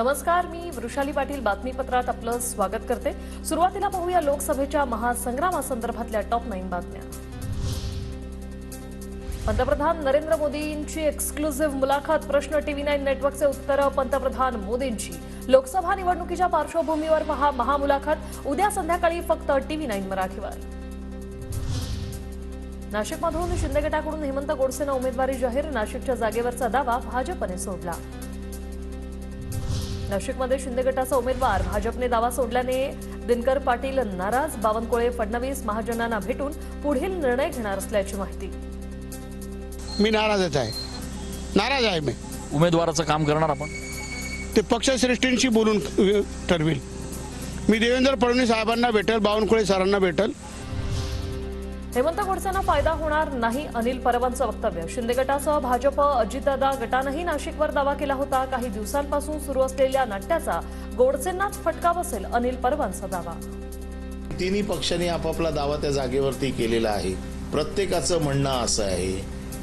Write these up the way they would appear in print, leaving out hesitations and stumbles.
नमस्कार, मी वृषाली पाटील बातमीपत्रात आपलं स्वागत करते। सुरुवातीला पाहूया लोकसभेच्या महासंग्रामासंदर्भातल्या टॉप 9 बातम्या। पंतप्रधान नरेंद्र मोदींची एक्सक्लुझिव्ह मुलाखत। प्रश्न टीव्ही 9 नेटवर्कचे उत्तर पंतप्रधान मोदींची। लोकसभा निवडणुकीच्या पार्श्वभूमीवर महामुलाखत उद्या संध्याकाळी फक्त टीव्ही 9 मराठीवर। नाशिकमधून शिंदे गटाकडून हेमंत गोडसेंना उमेदवारी जाहीर। नाशिकच्या जागेवरचा दावा भाजपने सोडला। नाशिकमध्ये शिंदे गटाचा उमेदवार भाजपने दावा सोडल्याने दिनकर पाटील नाराज। बावनकुळे फडणवीस महाजनांना भेटून पुढील निर्णय घेणार असल्याची माहिती। मी नाराज आहे मी उमेदवाराचं काम करणार आपण ते पक्षश्रेष्ठींशी बोलून ठरवेल। मी देवेंद्र फडणवीस साहेबांना भेटेल, बावनकुळे सरांना भेटेल। हेमंत गोडसेंना फायदा होणार नाही, अनिल परबांचं वक्तव्य। शिंदे गटासह भाजप अजितदादा गटानंही नाशिकवर दावा केला होता। काही दिवसांपासून सुरू असलेल्या नाट्याचा गोडसेंनाच फटका बसेल, अनिल परबांचा दावा। तिन्ही पक्षांनी आपापला दावा त्या जागेवरती केलेला आहे। प्रत्येकाचं म्हणणं असं आहे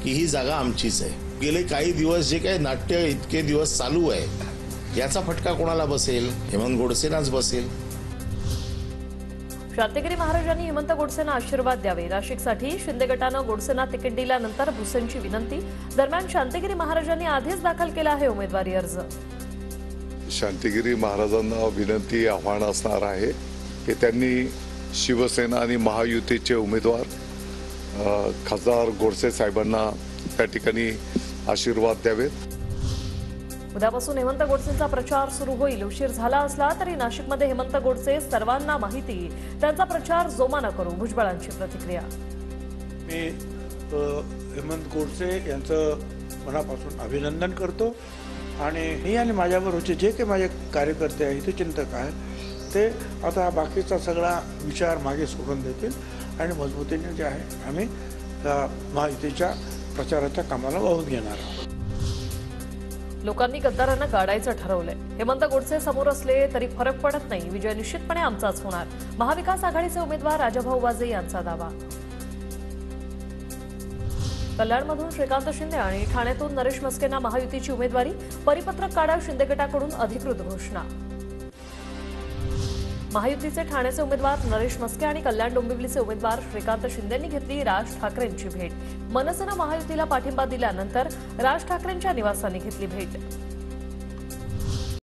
की ही जागा आमचीच आहे। गेले काही दिवस जे काही नाट्य इतके दिवस चालू आहे याचा फटका कोणाला बसेल? हेमंत गोडसेंनाच बसेल। शांतिगिरी महाराजांनी हेमंत गोडसेंना आशीर्वाद द्यावे। नाशिकसाठी शिंदे गटानं गोडसेंना तिकीट दिल्यानंतर भुसेंची विनंती। दरम्यान शांतिगिरी महाराजांनी आधीच दाखल केला आहे उमेदवारी अर्ज। शांतिगिरी महाराजांना विनंती आव्हान असणार आहे की त्यांनी शिवसेना आणि महायुतीचे उमेदवार खासदार गोडसे साहेबांना त्या ठिकाणी आशीर्वाद द्यावेत। उद्यापासून हेमंत गोडसेंचा प्रचार सुरू होईल। उशीर झाला असला तरी नाशिकमध्ये हेमंत गोडसे सर्वांना माहिती, त्यांचा प्रचार जोमानं करू, भुजबळांची प्रतिक्रिया। मी हेमंत गोडसे यांचं मनापासून अभिनंदन करतो आणि मी आणि माझ्याबरोबरचे जे काही माझे कार्यकर्ते आहेत, हितचिंतक आहेत, ते आता बाकीचा सगळा विचार मागे सोडून देतील आणि मजबूतीने जे आहे आम्ही महायुतीच्या प्रचाराच्या कामाला वाहून घेणार आहोत। लोकांनी गद्दारांना गाडायचं ठरवलंय। हेमंत गोडसे समोर असले तरी फरक पडत नाही, विजय निश्चितपणे आमचाच होणार, महाविकास आघाडीचे उमेदवार राजाभाऊ वाजे यांचा दावा। कल्याणमधून श्रीकांत शिंदे आणि ठाण्यातून नरेश मस्केंना महायुतीची उमेदवारी। परिपत्रक काढा, शिंदे गटाकडून अधिकृत घोषणा। महायुतीचे ठाण्याचे उमेदवार नरेश मस्के आणि कल्याण डोंबिवलीचे उमेदवार श्रीकांत शिंदेंनी घेतली राज ठाकरेंची भेट। मनसेनं महायुतीला पाठिंबा दिल्यानंतर राज ठाकरेंच्या निवासाने घेतली भेट।